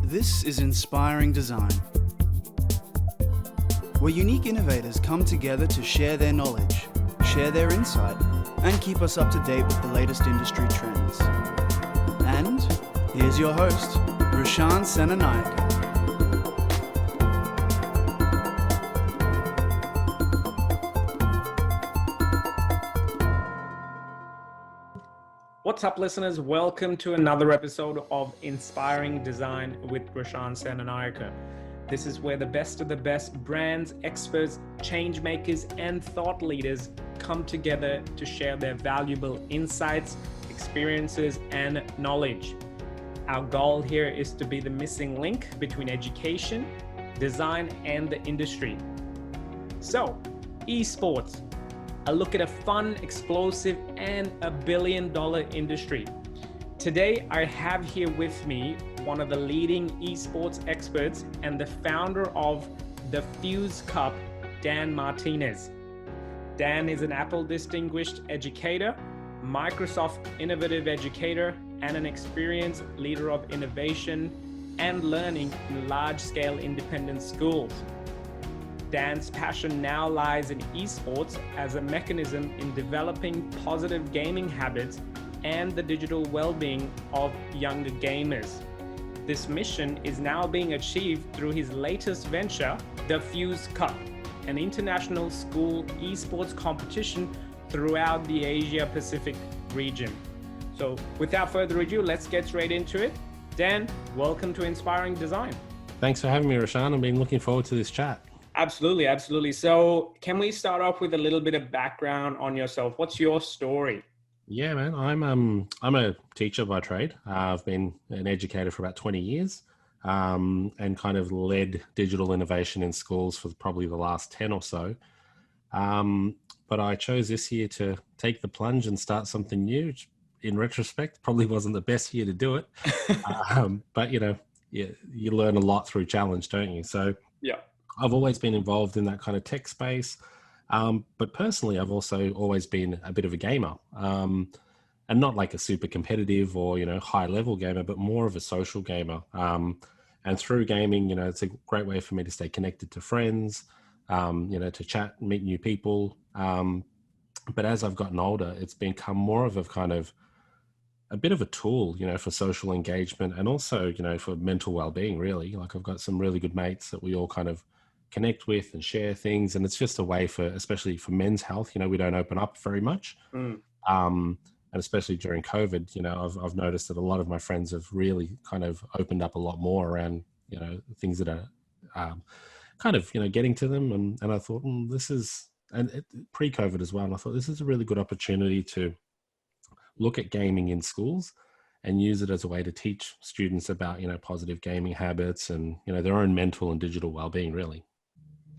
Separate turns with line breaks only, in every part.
This is Inspiring Design, where unique innovators come together to share their knowledge, share their insight, and keep us up to date with the latest industry trends. And here's your host, Roshan Senanayake.
What's up, listeners? Welcome to another episode of Inspiring Design with Roshan Senanayake. This is where the best of the best brands, experts, change makers, and thought leaders come together to share their valuable insights, experiences, and knowledge. Our goal here is to be the missing link between education, design, and the industry. So, esports. A look at a fun, explosive, and $1 billion industry. Today, I have here with me one of the leading esports experts and the founder of the Fuse Cup, Dan Martinez. Dan is an Apple Distinguished Educator, Microsoft Innovative Educator, and an experienced leader of innovation and learning in large-scale independent schools. Dan's passion now lies in esports as a mechanism in developing positive gaming habits and the digital well-being of younger gamers. This mission is now being achieved through his latest venture, the Fuse Cup, an international school esports competition throughout the Asia-Pacific region. So without further ado, let's get straight into it. Dan, welcome to Inspiring Design.
Thanks for having me, Roshan. I've been looking forward to this chat.
Absolutely. So can we start off with a little bit of background on yourself? What's your story?
Yeah, man. I'm a teacher by trade. I've been an educator for about 20 years and kind of led digital innovation in schools for probably the last 10 or so. But I chose this year to take the plunge and start something new, which in retrospect probably wasn't the best year to do it. But, you learn a lot through challenge, don't you? So
yeah.
I've always been involved in that kind of tech space. But personally, I've also always been a bit of a gamer, and not like a super competitive or, high level gamer, but more of a social gamer. And through gaming, it's a great way for me to stay connected to friends, to chat, meet new people. But as I've gotten older, it's become more of a kind of a bit of a tool, for social engagement and also, for mental well-being, really. Like I've got some really good mates that we all kind of connect with and share things. And it's just a way for, especially for men's health, we don't open up very much. And especially during COVID, I've noticed that a lot of my friends have really kind of opened up a lot more around, things that are kind of, getting to them. And I thought, this is, and pre-COVID as well. And I thought this is a really good opportunity to look at gaming in schools and use it as a way to teach students about, positive gaming habits and, their own mental and digital well-being, really.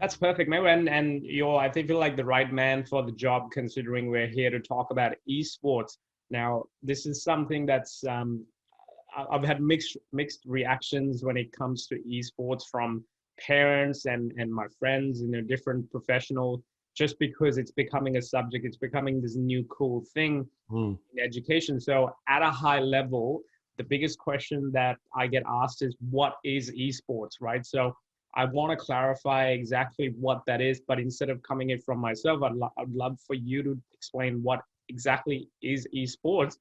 That's perfect, man. And I think feel like the right man for the job, considering we're here to talk about esports. Now, this is something that's, I've had mixed reactions when it comes to esports from parents and my friends, different professionals, just because it's becoming a subject, it's becoming this new cool thing in education. So at a high level, the biggest question that I get asked is, what is esports, right? So I want to clarify exactly what that is, but instead of coming in from myself, I'd love for you to explain what exactly is esports,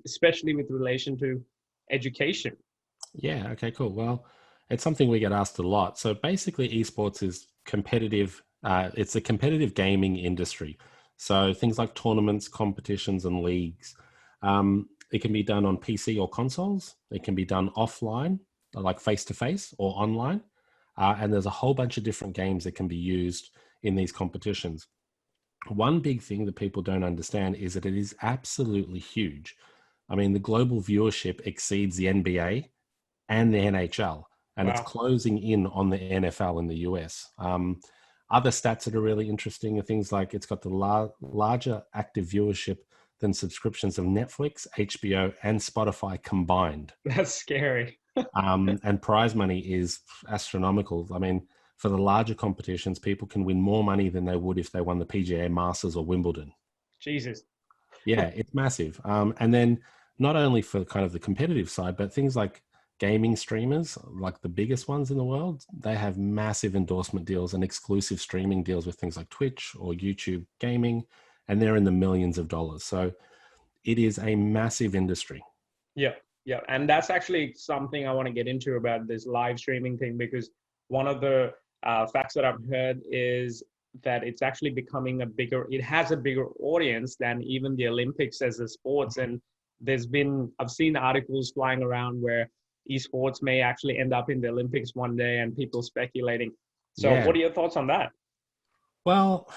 especially with relation to education.
Yeah, okay, cool. Well, it's something we get asked a lot. So basically esports is competitive. It's a competitive gaming industry. So things like tournaments, competitions, and leagues. It can be done on PC or consoles. It can be done offline, like face-to-face or online. And there's a whole bunch of different games that can be used in these competitions. One big thing that people don't understand is that it is absolutely huge. I mean, the global viewership exceeds the NBA and the NHL, and
Wow.
It's closing in on the NFL in the US. Other stats that are really interesting are things like it's got the larger active viewership than subscriptions of Netflix, HBO, and Spotify combined.
That's scary.
And prize money is astronomical. I mean, for the larger competitions, people can win more money than they would if they won the PGA Masters or Wimbledon.
Jesus.
Yeah, it's massive. And then not only for kind of the competitive side, but things like gaming streamers, like the biggest ones in the world, they have massive endorsement deals and exclusive streaming deals with things like Twitch or YouTube gaming, and they're in the millions of dollars. So it is a massive industry.
Yeah, yeah. And that's actually something I want to get into about this live streaming thing, because one of the facts that I've heard is that it's actually becoming it has a bigger audience than even the Olympics as a sports. And I've seen articles flying around where esports may actually end up in the Olympics one day, and people speculating. So
Yeah.
what are your thoughts on that?
Well,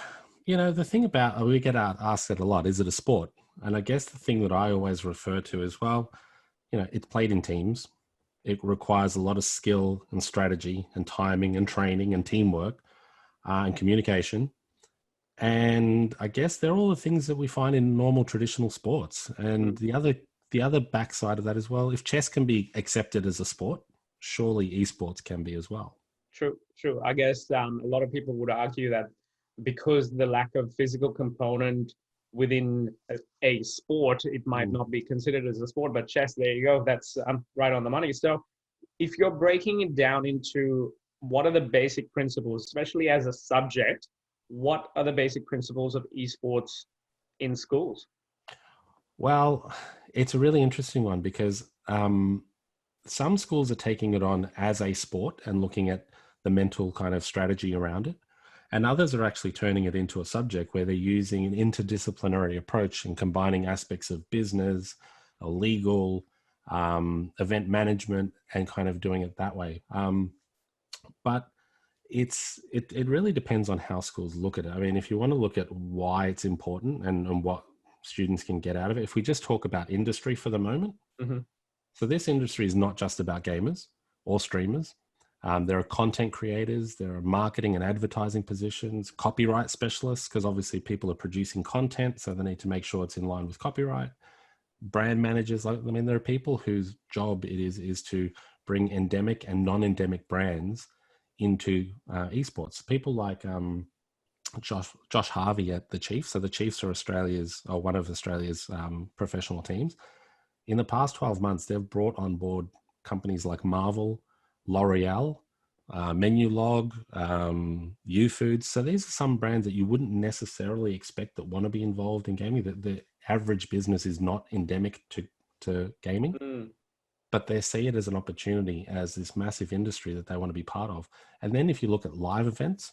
the thing about, we get asked it a lot, is it a sport? And I guess the thing that I always refer to is, well, it's played in teams. It requires a lot of skill and strategy and timing and training and teamwork and communication. And I guess they're all the things that we find in normal traditional sports. And the other backside of that as well, if chess can be accepted as a sport, surely esports can be as well.
True. I guess a lot of people would argue that because the lack of physical component within a sport, it might not be considered as a sport. But chess, there you go. That's right on the money. So if you're breaking it down into what are the basic principles, especially as a subject, what are the basic principles of esports in schools?
Well, it's a really interesting one because some schools are taking it on as a sport and looking at the mental kind of strategy around it. And others are actually turning it into a subject where they're using an interdisciplinary approach and combining aspects of business, legal, event management, and kind of doing it that way. But it really depends on how schools look at it. I mean, if you want to look at why it's important and what students can get out of it, if we just talk about industry for the moment. So this industry is not just about gamers or streamers. There are content creators, there are marketing and advertising positions, copyright specialists, because obviously people are producing content, so they need to make sure it's in line with copyright. Brand managers, there are people whose job it is to bring endemic and non-endemic brands into esports. People like Josh Harvey at the Chiefs. So the Chiefs are one of Australia's professional teams. In the past 12 months, they've brought on board companies like Marvel, L'Oreal, Menulog, UFoods. So these are some brands that you wouldn't necessarily expect that want to be involved in gaming. The average business is not endemic to gaming, but they see it as an opportunity, as this massive industry that they want to be part of. And then if you look at live events,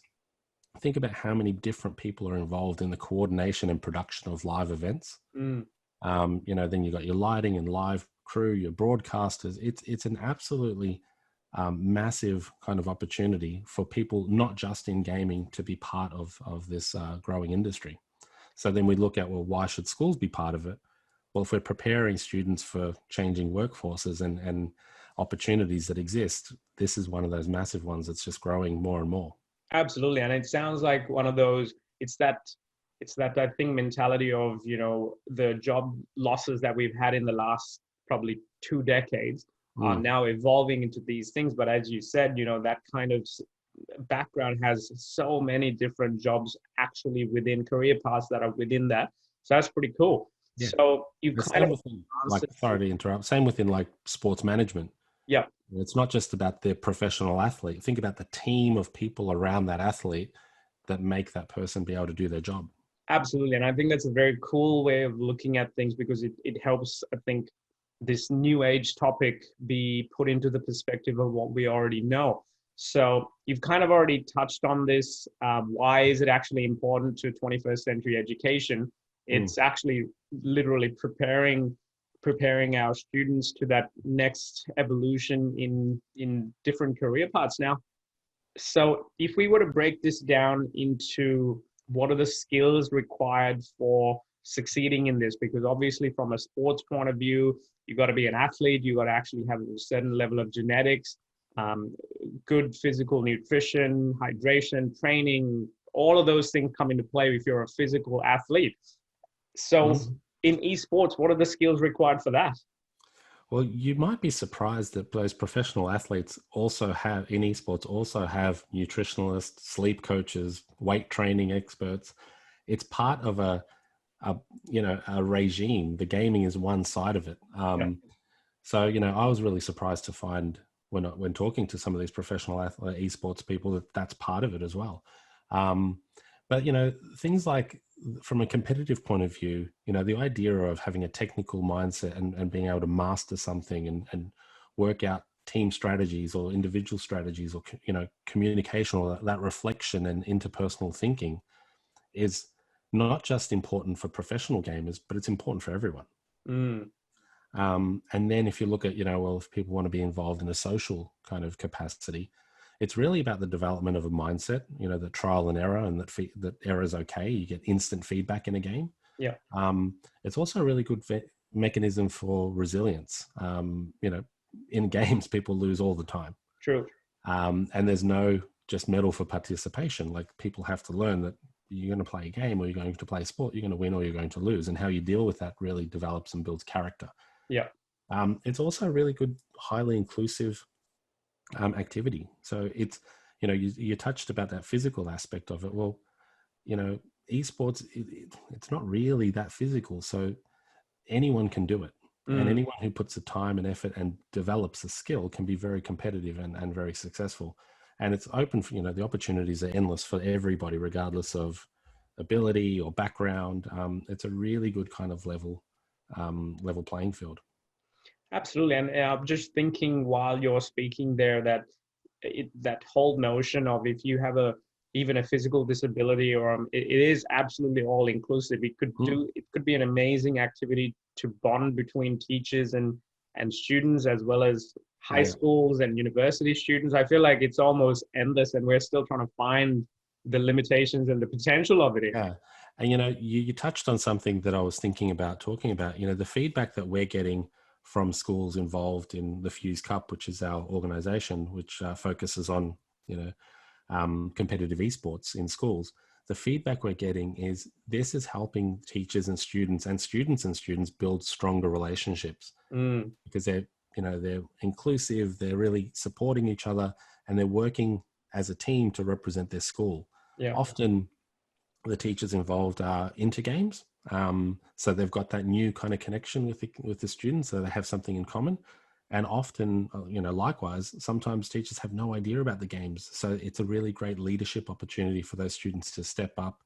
think about how many different people are involved in the coordination and production of live events. Then you've got your lighting and live crew, your broadcasters. It's an absolutely massive kind of opportunity for people, not just in gaming, to be part of this growing industry. So then we look at, well, why should schools be part of it? Well, if we're preparing students for changing workforces and opportunities that exist, this is one of those massive ones that's just growing more and more.
Absolutely. And it sounds like one of those, it's that I think mentality of, the job losses that we've had in the last probably 2 decades are now evolving into these things. But as you said, that kind of background has so many different jobs actually within career paths that are within that. So that's pretty cool. Yeah. So you
sorry to interrupt. Same within sports management.
Yeah.
It's not just about the professional athlete. Think about the team of people around that athlete that make that person be able to do their job.
Absolutely. And I think that's a very cool way of looking at things, because it helps, I think, this new age topic be put into the perspective of what we already know. So you've kind of already touched on this. Why is it actually important to 21st century education? It's actually literally preparing our students to that next evolution in different career paths now. So if we were to break this down into what are the skills required for succeeding in this, because obviously from a sports point of view, you've got to be an athlete, you've got to actually have a certain level of genetics, good physical nutrition, hydration, training, all of those things come into play if you're a physical athlete. So in esports, what are the skills required for that?
Well, you might be surprised that those professional athletes also have, in esports, also have nutritionalists, sleep coaches, weight training experts. It's part of a regime. The gaming is one side of it. So, I was really surprised to find when talking to some of these professional esports people that that's part of it as well. But, things like from a competitive point of view, the idea of having a technical mindset and being able to master something and work out team strategies or individual strategies or, communication or that reflection and interpersonal thinking is not just important for professional gamers, but it's important for everyone. And then if you look at, if people want to be involved in a social kind of capacity, it's really about the development of a mindset, the trial and error, and that error is okay. You get instant feedback in a game.
Yeah.
It's also a really good mechanism for resilience. In games, people lose all the time.
True.
And there's no just medal for participation. Like, people have to learn that you're going to play a game or you're going to play a sport, you're going to win or you're going to lose. And how you deal with that really develops and builds character.
Yeah.
It's also a really good, highly inclusive activity. So it's, you touched about that physical aspect of it. Well, esports, it's not really that physical. So anyone can do it. And anyone who puts the time and effort and develops a skill can be very competitive and very successful. And it's open for, the opportunities are endless for everybody, regardless of ability or background. It's a really good kind of level playing field.
Absolutely. And I'm just thinking while you're speaking there that that whole notion of if you have even a physical disability, or it is absolutely all inclusive. It could be an amazing activity to bond between teachers and students, as well as high schools and university students. I feel like it's almost endless, and we're still trying to find the limitations and the potential of it.
Yeah. And, you touched on something that I was thinking about talking about, the feedback that we're getting from schools involved in the Fuse Cup, which is our organization, which focuses on, competitive esports in schools. The feedback we're getting is this is helping teachers and students build stronger relationships because they're inclusive, they're really supporting each other, and they're working as a team to represent their school.
Yeah.
Often the teachers involved are into games. So they've got that new kind of connection with the students, so they have something in common. And often, likewise, sometimes teachers have no idea about the games. So it's a really great leadership opportunity for those students to step up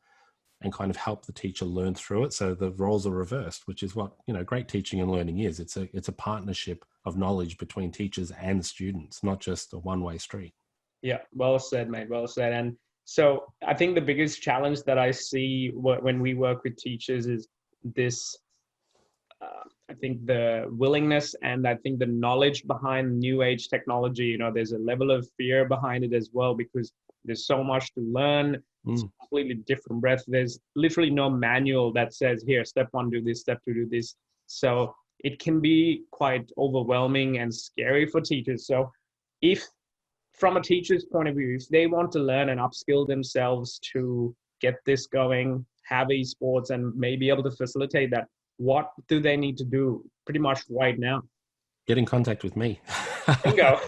and kind of help the teacher learn through it. So the roles are reversed, which is what, great teaching and learning is. It's a partnership of knowledge between teachers and students, not just a one-way street.
Yeah, well said, mate. Well said. And so I think the biggest challenge that I see when we work with teachers is this, I think the willingness and I think the knowledge behind new age technology. There's a level of fear behind it as well, because there's so much to learn. It's a completely different breadth. There's literally no manual that says, here, step one, do this, step two, do this. So it can be quite overwhelming and scary for teachers. So if, from a teacher's point of view, if they want to learn and upskill themselves to get this going, have esports, and may be able to facilitate that, what do they need to do pretty much right now?
Get in contact with me.
Bingo.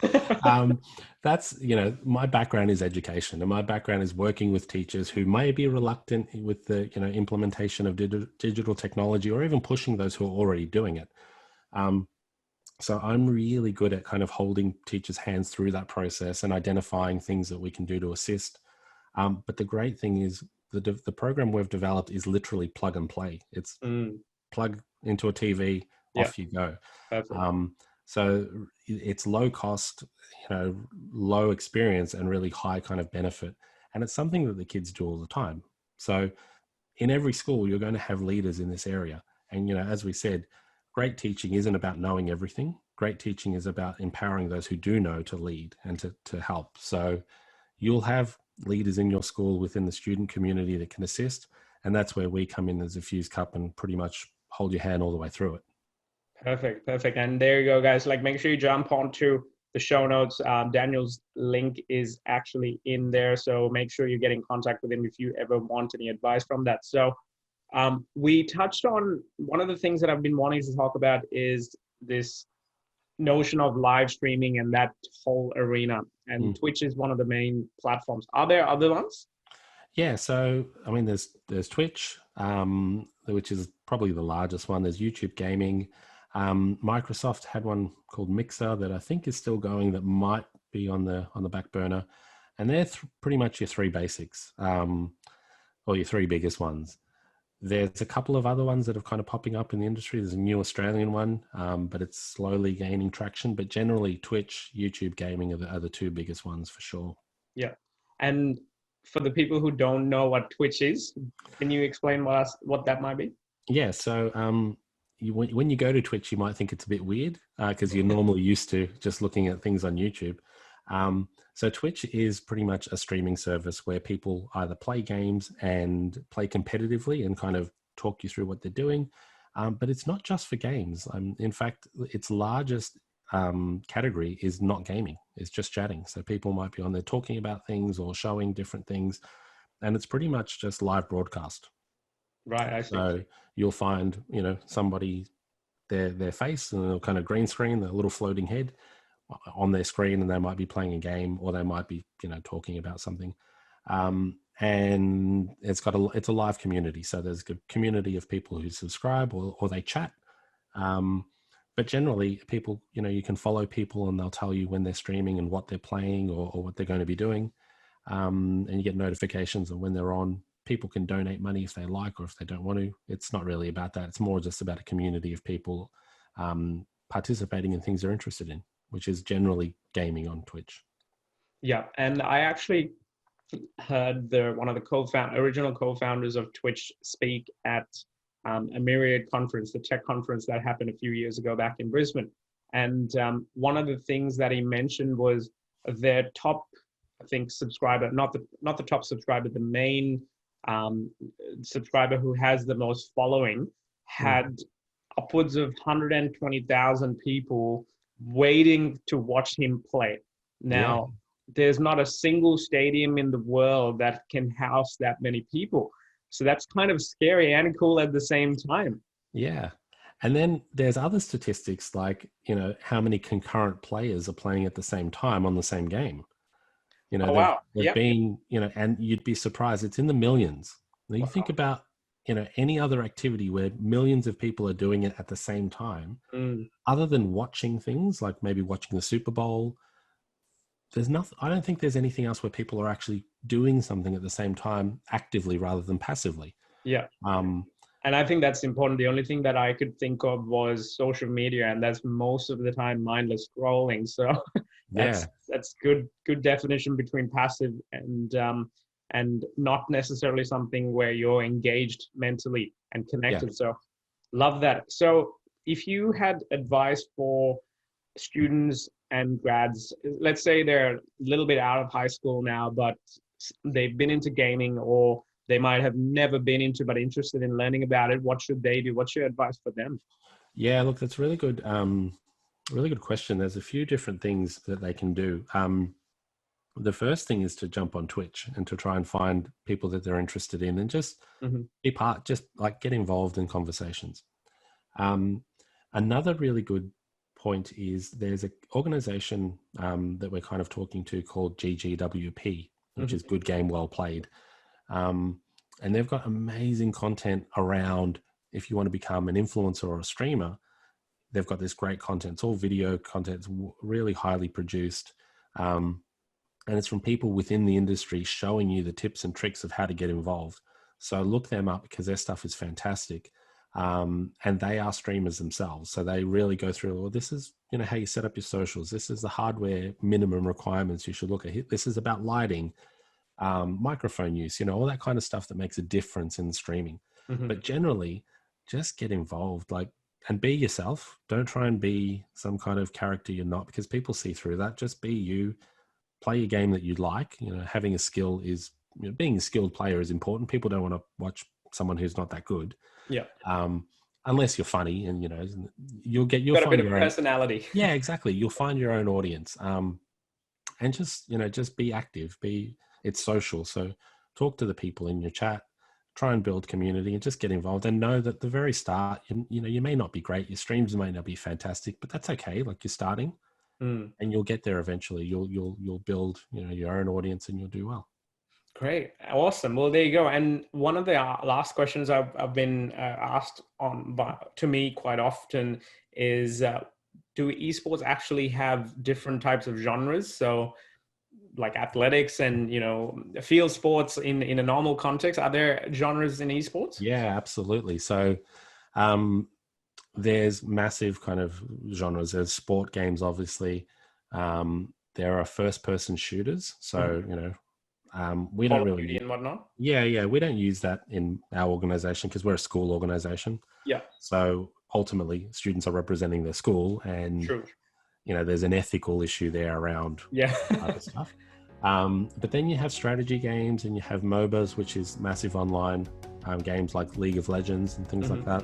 That's, my background is education, and my background is working with teachers who may be reluctant with the, implementation of digital technology, or even pushing those who are already doing it. So I'm really good at kind of holding teachers' hands through that process and identifying things that we can do to assist. But the great thing is the program we've developed is literally plug and play. It's plug into a TV, off you go. So it's low cost, low experience, and really high kind of benefit. And it's something that the kids do all the time. So in every school, you're going to have leaders in this area. And, as we said, great teaching isn't about knowing everything. Great teaching is about empowering those who do know to lead and to help. So you'll have leaders in your school within the student community that can assist. And that's where we come in as a Fuse Cup and pretty much hold your hand all the way through it.
Perfect. And there you go, guys. Make sure you jump onto the show notes. Daniel's link is actually in there. So make sure you get in contact with him if you ever want any advice from that. So we touched on one of the things that I've been wanting to talk about is this notion of live streaming and that whole arena. And Twitch is one of the main platforms. Are there other ones?
Yeah, so I mean, there's Twitch, which is probably the largest one. There's YouTube Gaming. Microsoft had one called Mixer that I think is still going, that might be on the back burner. And they're pretty much your three basics, or your three biggest ones. There's a couple of other ones that have kind of popping up in the industry. There's a new Australian one, but it's slowly gaining traction. But generally, Twitch, YouTube gaming are the two biggest ones for sure.
Yeah. And for the people who don't know what Twitch is, can you explain what that might be?
Yeah. So when you go to Twitch, you might think it's a bit weird because you're normally used to just looking at things on YouTube. So Twitch is pretty much a streaming service where people either play games and play competitively and kind of talk you through what they're doing. But it's not just for games. In fact, its largest category is not gaming. It's just chatting. So people might be on there talking about things or showing different things. And it's pretty much just live broadcast.
Right, I see.
So you'll find, somebody, their face and a kind of green screen, the little floating head on their screen, and they might be playing a game, or they might be, talking about something. And it's a live community. So there's a community of people who subscribe or they chat. But generally people, you can follow people and they'll tell you when they're streaming and what they're playing or what they're going to be doing. And you get notifications of when they're on. People can donate money if they like or if they don't want to. It's not really about that. It's more just about a community of people participating in things they're interested in, which is generally gaming on Twitch.
Yeah, and I actually heard one of the original co-founders of Twitch speak at a Myriad conference, the tech conference that happened a few years ago back in Brisbane. And one of the things that he mentioned was their top, I think, subscriber, not the top subscriber, the main subscriber who has the most following had upwards of 120,000 people waiting to watch him play. Now, there's not a single stadium in the world that can house that many people. So that's kind of scary and cool at the same time.
Yeah. And then there's other statistics like, how many concurrent players are playing at the same time on the same game.
Wow.
There've been, and you'd be surprised, it's in the millions. Now you think about, any other activity where millions of people are doing it at the same time, other than watching things like maybe watching the Super Bowl. There's nothing. I don't think there's anything else where people are actually doing something at the same time actively rather than passively.
Yeah. And I think that's important. The only thing that I could think of was social media, and that's most of the time mindless scrolling. So that's good definition between passive and not necessarily something where you're engaged mentally and connected. So love that. So if you had advice for students and grads, let's say they're a little bit out of high school now, but they've been into gaming, or they might have never been into but interested in learning about it, what should they do? What's your advice for them?
Yeah, look, that's really good. Really good question. There's a few different things that they can do. The first thing is to jump on Twitch and to try and find people that they're interested in and just be part, just like get involved in conversations. Another really good point is there's an organization that we're kind of talking to called GGWP, which is Good Game Well Played. And they've got amazing content around if you want to become an influencer or a streamer. They've got this great content. It's all video content. It's really highly produced. And it's from people within the industry showing you the tips and tricks of how to get involved. So look them up because their stuff is fantastic. And they are streamers themselves. So they really go through, well, this is, how you set up your socials. This is the hardware minimum requirements you should look at. This is about lighting, microphone use, all that kind of stuff that makes a difference in streaming. But generally, just get involved, and be yourself. Don't try and be some kind of character you're not, because people see through that. Just be you. Play a game that you like. Having a skill is, being a skilled player is important. People don't want to watch someone who's not that good.
Yeah.
Unless you're funny, and you'll find
a bit of
your
personality.
Own, yeah, exactly. You'll find your own audience. And just be active. It's social. So talk to the people in your chat. Try and build community and just get involved, and know that at the very start, you may not be great. Your streams may not be fantastic, but that's okay. Like, you're starting, and you'll get there eventually. You'll build, your own audience, and you'll do well.
Great. Awesome. Well, there you go. And one of the last questions I've been asked to me quite often is, do esports actually have different types of genres? So like athletics and, field sports in a normal context, are there genres in esports?
Yeah, absolutely. So there's massive kind of genres. There's sport games, obviously. There are first-person shooters. So, we don't really...
and whatnot.
Yeah. We don't use that in our organization because we're a school organization.
Yeah.
So ultimately, students are representing their school, and
True.
There's an ethical issue there around other stuff. But then you have strategy games, and you have MOBAs, which is massive online games like League of Legends and things like that.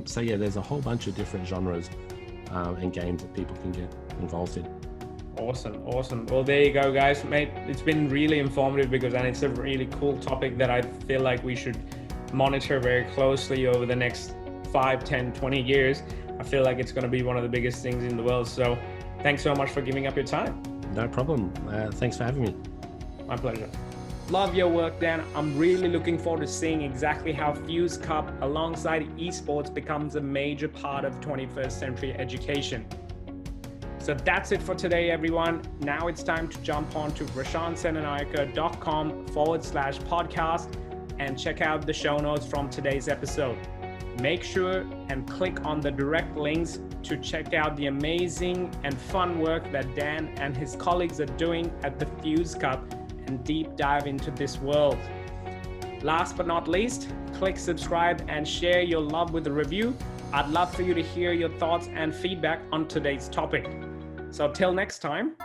So yeah, there's a whole bunch of different genres and games that people can get involved in.
Awesome. Well, there you go, guys. Mate, it's been really informative and it's a really cool topic that I feel like we should monitor very closely over the next 5, 10, 20 years. I feel like it's going to be one of the biggest things in the world. So thanks so much for giving up your time.
No problem. Thanks for having me.
My pleasure. Love your work, Dan. I'm really looking forward to seeing exactly how Fuse Cup alongside esports becomes a major part of 21st century education. So that's it for today, everyone. Now it's time to jump on to rashansenanayake.com/podcast and check out the show notes from today's episode. Make sure and click on the direct links to check out the amazing and fun work that Dan and his colleagues are doing at the Fuse Cup and deep dive into this world. Last but not least, click subscribe and share your love with a review. I'd love for you to hear your thoughts and feedback on today's topic. So till next time,